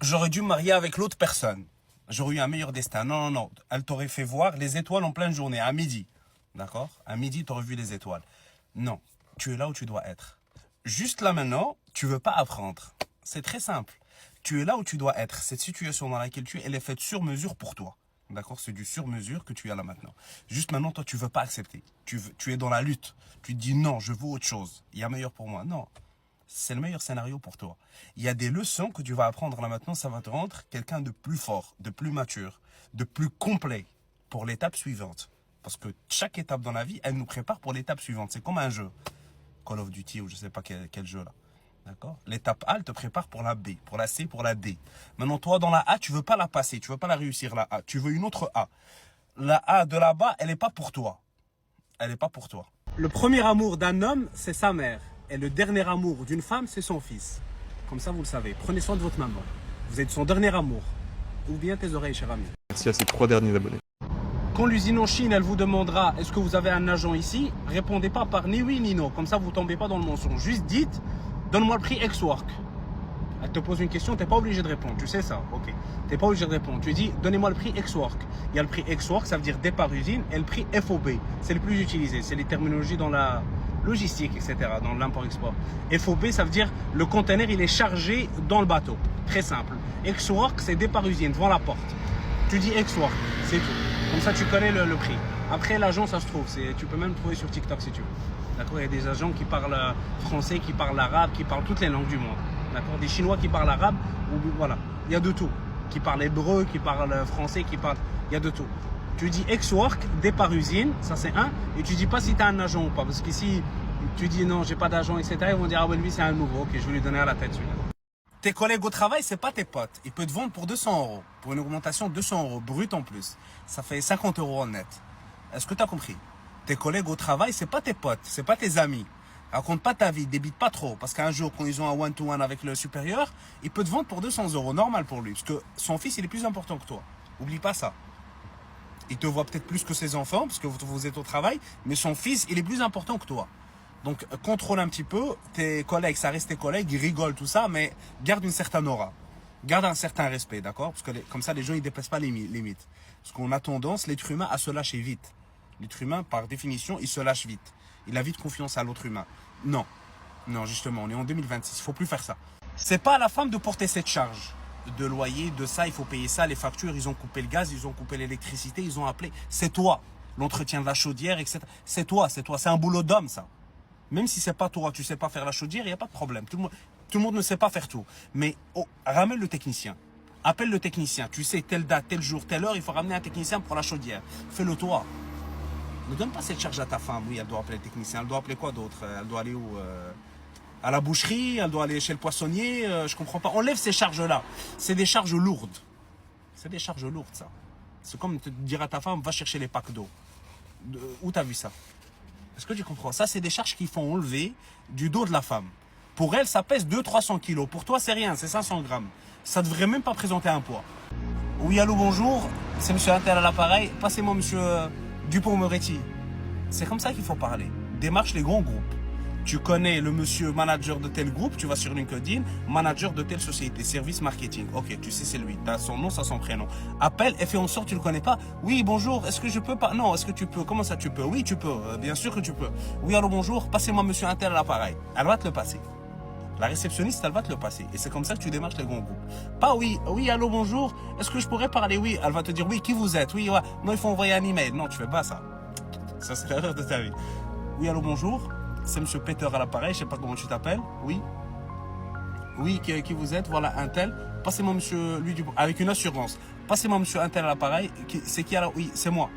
j'aurais dû me marier avec l'autre personne. J'aurais eu un meilleur destin. Non, non, non. Elle t'aurait fait voir les étoiles en pleine journée, à midi. D'accord? À midi, tu aurais vu les étoiles. Non, tu es là où tu dois être. Juste là maintenant, tu veux pas apprendre. C'est très simple. Tu es là où tu dois être. Cette situation dans laquelle tu es, elle est faite sur mesure pour toi. D'accord? C'est du sur mesure que tu as là maintenant. Juste maintenant, toi, tu veux pas accepter. Tu es dans la lutte. Tu te dis non, je veux autre chose. Il y a meilleur pour moi. Non. C'est le meilleur scénario pour toi. Il y a des leçons que tu vas apprendre là maintenant, ça va te rendre quelqu'un de plus fort, de plus mature, de plus complet pour l'étape suivante. Parce que chaque étape dans la vie, elle nous prépare pour l'étape suivante. C'est comme un jeu. Call of Duty ou je sais pas quel jeu là. D'accord? L'étape A, elle te prépare pour la B, pour la C, pour la D. Maintenant, toi, dans la A, tu veux pas la passer, tu veux pas la réussir, la A. Tu veux une autre A. La A de là-bas, elle n'est pas pour toi. Elle n'est pas pour toi. Le premier amour d'un homme, c'est sa mère. Et le dernier amour d'une femme, c'est son fils. Comme ça, vous le savez. Prenez soin de votre maman. Vous êtes son dernier amour. Ouvre bien tes oreilles, cher ami. Merci à ces 3 derniers abonnés. Quand l'usine en Chine, elle vous demandera est-ce que vous avez un agent ici, répondez pas par ni oui ni non. Comme ça, vous tombez pas dans le mensonge. Juste dites donne-moi le prix ex-work. Elle te pose une question, tu n'es pas obligé de répondre. Tu sais ça, ok. Tu n'es pas obligé de répondre. Tu dis donnez-moi le prix ex-work. Il y a le prix ex-work, ça veut dire départ usine, et le prix FOB. C'est le plus utilisé. C'est les terminologies dans la logistique, etc., dans l'import-export. FOB, ça veut dire le conteneur, il est chargé dans le bateau. Très simple. Ex-work, c'est départ usine, devant la porte. Tu dis ex-work, c'est tout. Comme ça, tu connais le prix. Après, l'agent, ça se trouve. Tu peux même le trouver sur TikTok si tu veux. D'accord? Il y a des agents qui parlent français, qui parlent arabe, qui parlent toutes les langues du monde. D'accord? Des Chinois qui parlent arabe, ou voilà. Il y a de tout. Qui parlent hébreu, qui parlent français, qui parlent... Il y a de tout. Tu dis ex-work, départ usine, ça c'est un. Et tu dis pas si tu as un agent ou pas. Parce qu'ici, tu dis non, j'ai pas d'agent, etc. Ils vont dire, ah ouais, lui, c'est un nouveau. Ok, je vais lui donner à la tête celui-là. Tes collègues au travail, c'est pas tes potes. Ils peuvent te vendre pour 200 €. Pour une augmentation de 200 € brut en plus. Ça fait 50 € en net. Est-ce que tu as compris? Tes collègues au travail, c'est pas tes potes, c'est pas tes amis. Raconte pas ta vie, débite pas trop. Parce qu'un jour, quand ils ont un one-to-one avec le supérieur, il peut te vendre pour 200 €. Normal pour lui. Parce que son fils, il est plus important que toi. Oublie pas ça. Il te voit peut-être plus que ses enfants, parce que vous êtes au travail. Mais son fils, il est plus important que toi. Donc, contrôle un petit peu. Tes collègues, ça reste tes collègues. Ils rigolent, tout ça. Mais garde une certaine aura. Garde un certain respect, d'accord? Parce que comme ça, les gens, ils dépassent pas les limites. Parce qu'on a tendance, l'être humain, à se lâcher vite. L'être humain, par définition, il se lâche vite. Il a vite confiance à l'autre humain. Non. Non, justement, on est en 2026. Il ne faut plus faire ça. C'est pas à la femme de porter cette charge. De loyer, de ça, il faut payer ça. Les factures, ils ont coupé le gaz, ils ont coupé l'électricité, ils ont appelé. C'est toi. L'entretien de la chaudière, etc. C'est toi, c'est toi. C'est un boulot d'homme, ça. Même si c'est pas toi, tu sais pas faire la chaudière, il n'y a pas de problème. Tout le monde ne sait pas faire tout. Mais ramène le technicien. Appelle le technicien. Tu sais, telle date, tel jour, telle heure, il faut ramener un technicien pour la chaudière. Fais-le toi. Ne donne pas cette charge à ta femme. Oui, elle doit appeler le technicien. Elle doit appeler quoi d'autre? Elle doit aller où? À la boucherie? Elle doit aller chez le poissonnier? Je comprends pas. Enlève ces charges-là. C'est des charges lourdes. C'est des charges lourdes, ça. C'est comme te dire à ta femme, va chercher les packs d'eau. Où t'as vu ça? Est-ce que tu comprends? Ça, c'est des charges qu'il faut enlever du dos de la femme. Pour elle, ça pèse 200-300 kilos. Pour toi, c'est rien, c'est 500 grammes. Ça ne devrait même pas présenter un poids. Oui, allô, bonjour. C'est monsieur Intel à l'appareil. Passez-moi monsieur Dupont-Moretti. C'est comme ça qu'il faut parler. Démarche les grands groupes. Tu connais le monsieur manager de tel groupe, tu vas sur LinkedIn, manager de telle société, service marketing. Ok, tu sais c'est lui, tu as son nom, ça son prénom. Appelle et fais en sorte que tu le connais pas. Oui, bonjour, est-ce que je peux pas? Non, est-ce que tu peux? Comment ça tu peux? Oui, tu peux, bien sûr que tu peux. Oui, allô, bonjour, passez-moi monsieur Intel à l'appareil. Elle va te le passer. La réceptionniste, elle va te le passer. Et c'est comme ça que tu démarches les grands groupes. Pas oui, oui, allô, bonjour, est-ce que je pourrais parler? Oui, elle va te dire oui, qui vous êtes? Oui, ouais. Non, il faut envoyer un email. Non, tu fais pas ça. Ça, c'est l'erreur de ta vie. Oui, allô, bonjour. C'est monsieur Peter à l'appareil, je sais pas comment tu t'appelles. Oui. Oui, qui vous êtes? Voilà, un tel. Passez-moi monsieur lui avec une assurance. Passez-moi monsieur un tel à l'appareil. C'est qui alors? Oui, c'est moi.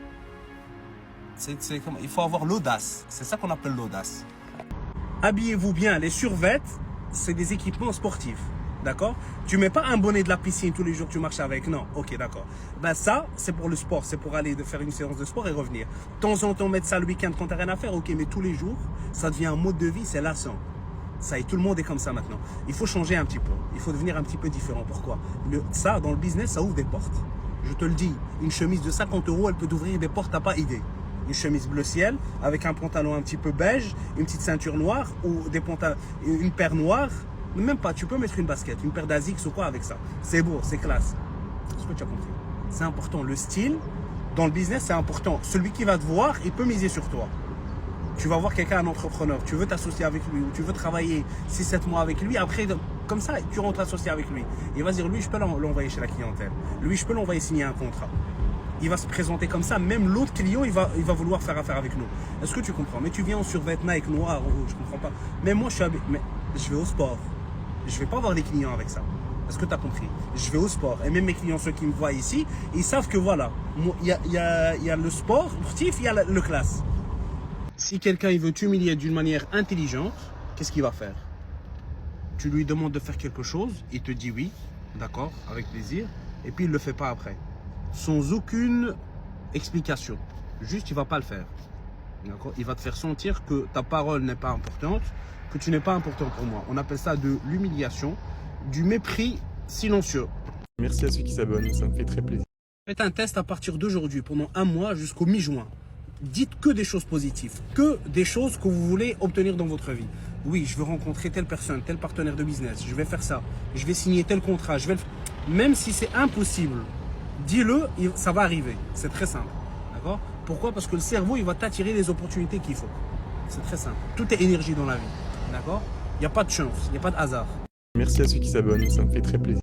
Il faut avoir l'audace. C'est ça qu'on appelle l'audace. Habillez-vous bien. Les survêtements, c'est des équipements sportifs. D'accord? Tu mets pas un bonnet de la piscine tous les jours que tu marches avec. Non. Ok, d'accord. Ben ça, c'est pour le sport. C'est pour aller faire une séance de sport et revenir. De temps en temps, mettre ça le week-end quand t'as rien à faire. Ok, mais tous les jours, ça devient un mode de vie, c'est lassant. Ça y est, tout le monde est comme ça maintenant. Il faut changer un petit peu. Il faut devenir un petit peu différent. Pourquoi? Ça, dans le business, ça ouvre des portes. Je te le dis. Une chemise de 50 €, elle peut t'ouvrir des portes, t'as pas idée. Une chemise bleu ciel, avec un pantalon un petit peu beige, une petite ceinture noire ou une paire noire. Même pas, tu peux mettre une basket, une paire d'Asics ou quoi avec ça. C'est beau, c'est classe. C'est ce que tu as compris. C'est important. Le style, dans le business, c'est important. Celui qui va te voir, il peut miser sur toi. Tu vas voir quelqu'un, un entrepreneur, tu veux t'associer avec lui ou tu veux travailler 6-7 mois avec lui. Après, comme ça, tu rentres associé avec lui. Il va se dire, lui, je peux l'envoyer chez la clientèle. Lui, je peux l'envoyer signer un contrat. Il va se présenter comme ça. Même l'autre client, il va vouloir faire affaire avec nous. Est-ce que tu comprends? Mais tu viens en survêt Nike noir, je comprends pas. Mais moi, mais je vais au sport. Je vais pas voir les clients avec ça. Est-ce que tu as compris? Je vais au sport. Et même mes clients, ceux qui me voient ici, ils savent que voilà, il y a le sport sportif, il y a le classe. Si quelqu'un il veut t'humilier d'une manière intelligente, qu'est-ce qu'il va faire? Tu lui demandes de faire quelque chose, il te dit oui, d'accord, avec plaisir, et puis il ne le fait pas après. Sans aucune explication. Juste, il ne va pas le faire. D'accord? Il va te faire sentir que ta parole n'est pas importante, que tu n'es pas important pour moi. On appelle ça de l'humiliation, du mépris silencieux. Merci à ceux qui s'abonnent, ça me fait très plaisir. Faites un test à partir d'aujourd'hui, pendant un mois jusqu'au mi-juin. Dites que des choses positives, que des choses que vous voulez obtenir dans votre vie. Oui, je veux rencontrer telle personne, tel partenaire de business, je vais faire ça, je vais signer tel contrat, je vais même si c'est impossible, dis-le, ça va arriver. C'est très simple. D'accord? Pourquoi? Parce que le cerveau, il va t'attirer les opportunités qu'il faut. C'est très simple. Tout est énergie dans la vie. D'accord? Il n'y a pas de chance, il n'y a pas de hasard. Merci à ceux qui s'abonnent, ça me fait très plaisir.